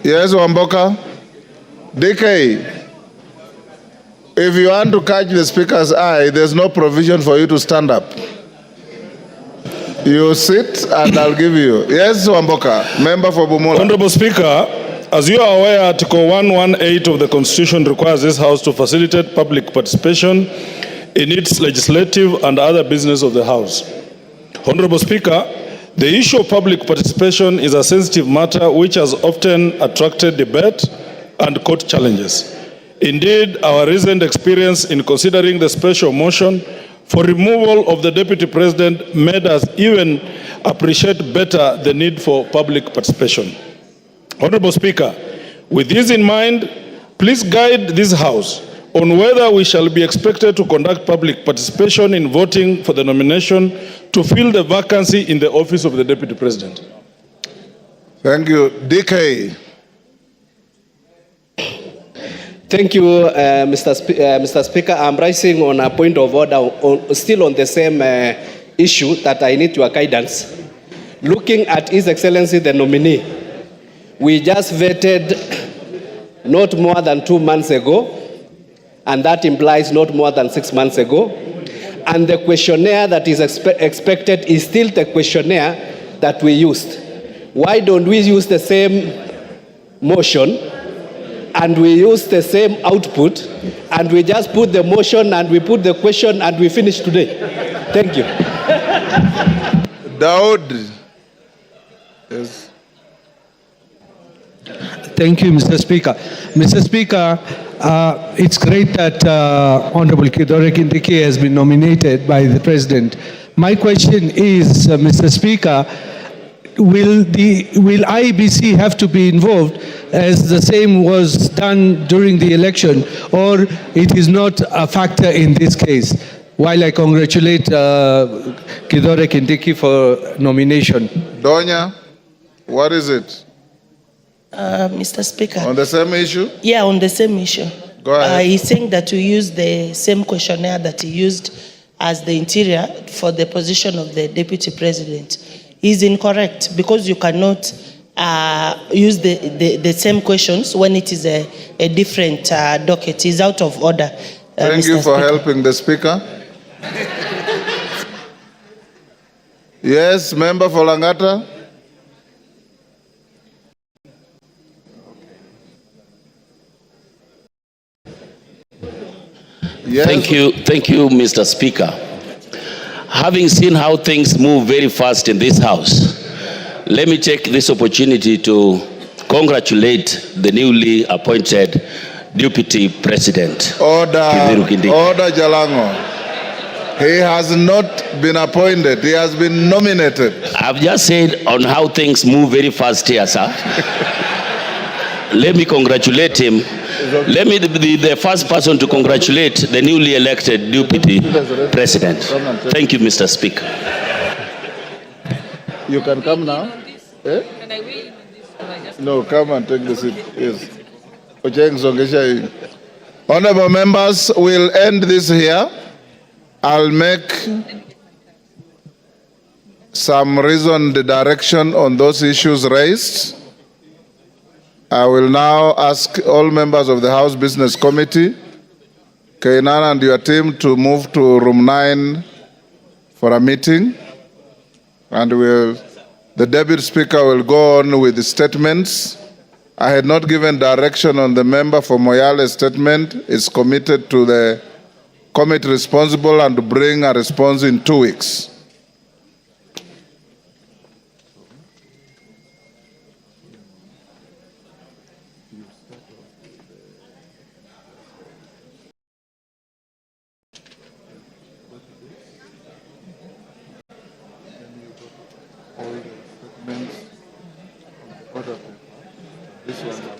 Yes, Wamboka. DK, if you want to catch the speaker's eye, there's no provision for you to stand up. You sit and I'll give you. Yes, Wamboka, member for Bumula. Honorable Speaker, as you are aware, Article 118 of the Constitution requires this House to facilitate public participation in its legislative and other business of the House. Honorable Speaker, the issue of public participation is a sensitive matter which has often attracted debate and court challenges. Indeed, our recent experience in considering the special motion for removal of the Deputy President made us even appreciate better the need for public participation. Honorable Speaker, with this in mind, please guide this House on whether we shall be expected to conduct public participation in voting for the nomination to fill the vacancy in the office of the Deputy President. Thank you. DK. Thank you, Mr. Speaker. I'm rising on a point of order, still on the same issue that I need your guidance. Looking at His Excellency the nominee, we just vetted not more than 2 months ago, and that implies not more than 6 months ago. And the questionnaire that is expected is still the questionnaire that we used. Why don't we use the same motion and we use the same output and we just put the motion and we put the question and we finish today? Thank you. Drought. Yes. Thank you, Mr. Speaker. Mr. Speaker, it's great that Honorable Gachagua Kindiki has been nominated by the President. My question is, Mr. Speaker, will IEBC have to be involved as the same was done during the election, or it is not a factor in this case? While I congratulate Gachagua Kindiki for nomination. Donya, what is it? Mr. Speaker. On the same issue? Yeah, on the same issue. Go ahead. He's saying that we use the same questionnaire that he used as the interior for the position of the Deputy President. He's incorrect because you cannot use the same questions when it is a different docket. He's out of order. Thank Mr. you for Speaker. helping the Speaker. Yes, member for Langata. Yes. Thank you, Mr. Speaker. Having seen how things move very fast in this House, let me take this opportunity to congratulate the newly appointed Deputy President. Order, Jalango. He has not been appointed, he has been nominated. I've just said on how things move very fast here, sir. Let me congratulate him. Let me be the first person to congratulate the newly elected Deputy President. Thank you, Mr. Speaker. You can come now. Eh? No, come and take the seat. Yes. Honorable members, we'll end this here. I'll make some reasoned direction on those issues raised. I will now ask all members of the House Business Committee, Kainan and your team, to move to room 9 for a meeting. And the Deputy Speaker will go on with the statements. I had not given direction on the member for Moyale's statement. It's committed to the committee responsible and to bring a response in 2 weeks. This one.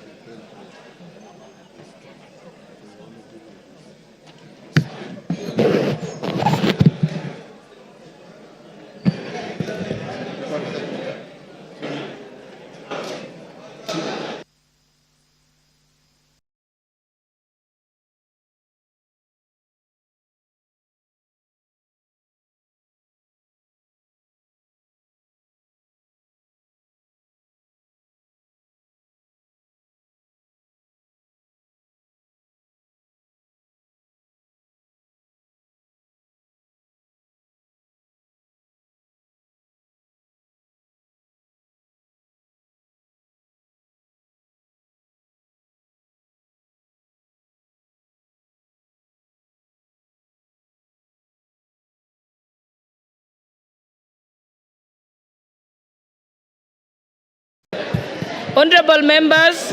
Honorable members,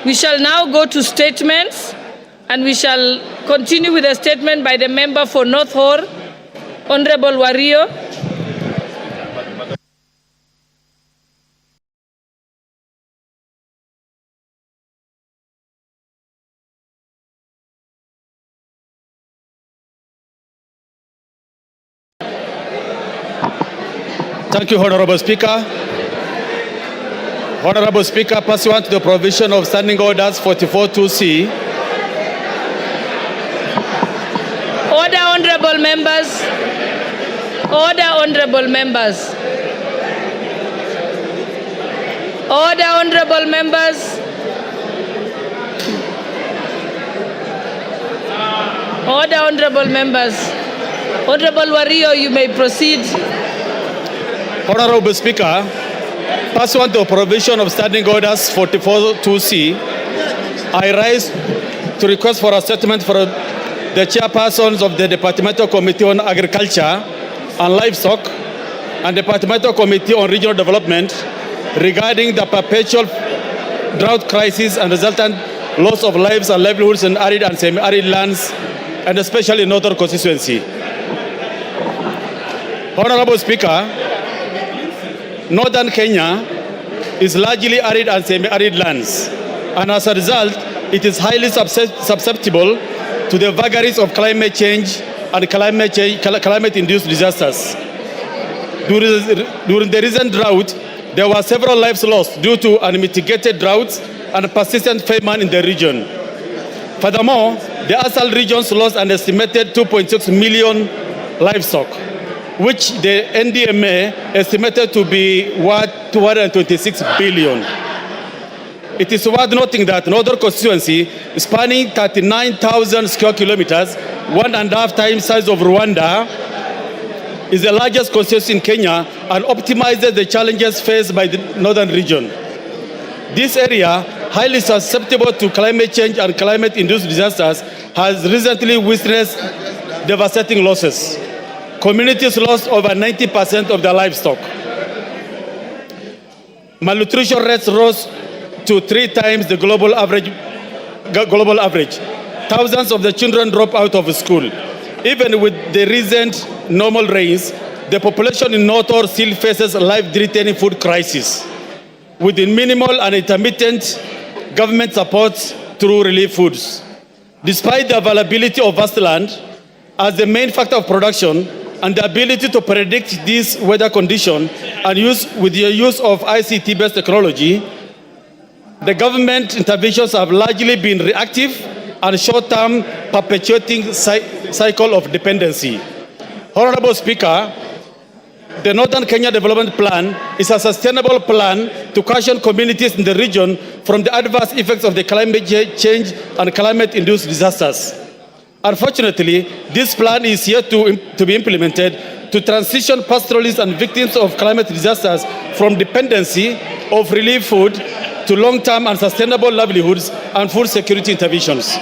we shall now go to statements, and we shall continue with a statement by the member for North Hor, Honorable Wario. Thank you, Honorable Speaker. Honorable Speaker, pursuant to the provision of Standing Orders 44(2)(c). Order, honorable members. Order, honorable members. Order, honorable members. Order, honorable members. Honorable Wario, you may proceed. Honorable Speaker, pursuant to the provision of Standing Orders 44(2)(c), I rise to request for a statement for the chairpersons of the Departmental Committee on Agriculture and Livestock and Departmental Committee on Regional Development regarding the perpetual drought crisis and resultant loss of lives and livelihoods in arid and semi-arid lands, and especially in Northern constituency. Honorable Speaker, Northern Kenya is largely arid and semi-arid lands, and as a result, it is highly susceptible to the vagaries of climate change and climate-induced disasters. During the recent drought, there were several lives lost due to unmitigated droughts and persistent famine in the region. Furthermore, the ASAL regions lost an estimated 2.6 million livestock, which the NDMA estimated to be worth 226 billion. It is worth noting that Northern constituency, spanning 39,000 square kilometers, 1.5 times size of Rwanda, is the largest constituency in Kenya and optimizes the challenges faced by the northern region. This area, highly susceptible to climate change and climate-induced disasters, has recently witnessed devastating losses. Communities lost over 90% of their livestock. Malnutrition rates rose to 3 times the global average. Thousands of the children drop out of school. Even with the recent normal rains, the population in North Hor still faces a life-threatening food crisis, with minimal and intermittent government support through relief foods. Despite the availability of vast land as the main factor of production, and the ability to predict this weather condition and with the use of ICT-based technology, the government interventions have largely been reactive and short-term, perpetuating cycle of dependency. Honorable Speaker, the Northern Kenya Development Plan is a sustainable plan to cushion communities in the region from the adverse effects of the climate change and climate-induced disasters. Unfortunately, this plan is yet to be implemented to transition pastoralists and victims of climate disasters from dependency of relief food to long-term and sustainable livelihoods and food security interventions.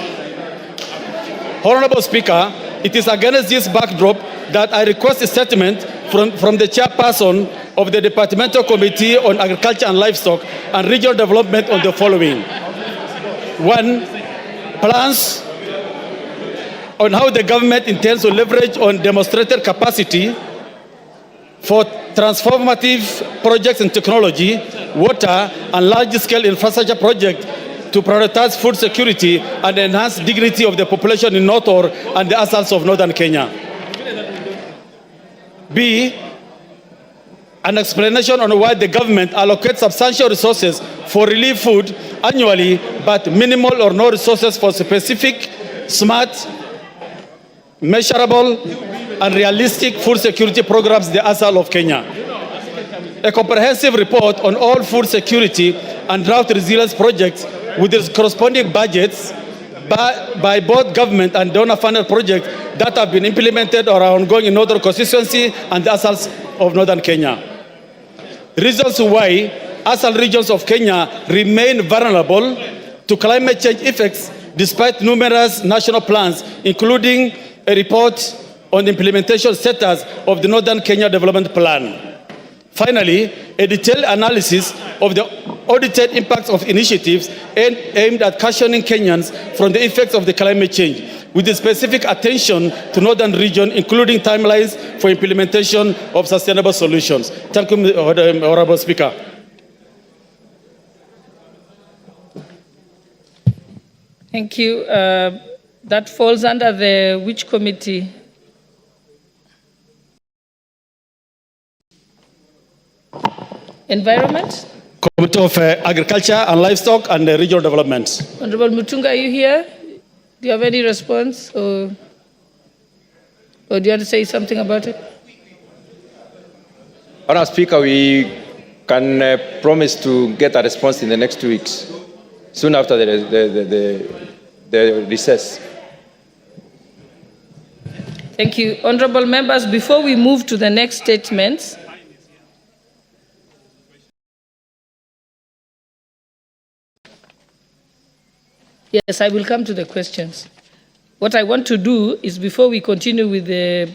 Honorable Speaker, it is against this backdrop that I request a statement from the chairperson of the Departmental Committee on Agriculture and Livestock and Regional Development on the following. 1. Plans on how the government intends to leverage on demonstrated capacity for transformative projects in technology, water, and large-scale infrastructure projects to prioritize food security and enhance dignity of the population in North Hor and the ASALs of Northern Kenya. B, an explanation on why the government allocates substantial resources for relief food annually, but minimal or no resources for specific, smart, measurable, and realistic food security programs in the ASAL of Kenya. A comprehensive report on all food security and drought resilience projects with its corresponding budgets by both government and donor-funded projects that have been implemented or are ongoing in Northern constituency and the ASALs of Northern Kenya. Reasons why ASAL regions of Kenya remain vulnerable to climate change effects despite numerous national plans, including a report on the implementation status of the Northern Kenya Development Plan. Finally, a detailed analysis of the audited impacts of initiatives aimed at cushioning Kenyans from the effects of the climate change, with specific attention to northern region, including timelines for implementation of sustainable solutions. Thank you, Honorable Speaker. Thank you. That falls under the which committee? Environment? Committee of Agriculture and Livestock and Regional Development. Honorable Mutunga, are you here? Do you have any response? Or do you want to say something about it? Honourable Speaker, we can promise to get a response in the next 2 weeks, soon after the recess. Thank you. Honorable members, before we move to the next statements, yes, I will come to the questions. What I want to do is, before we continue with the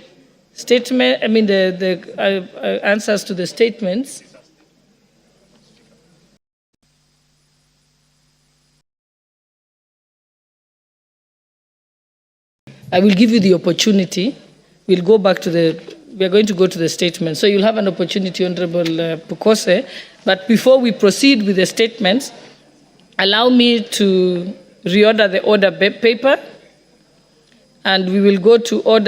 statement, the answers to the statements, I will give you the opportunity. We are going to go to the statement. So you'll have an opportunity, Honorable Pukose. But before we proceed with the statements, allow me to reorder the order paper, and we will go to order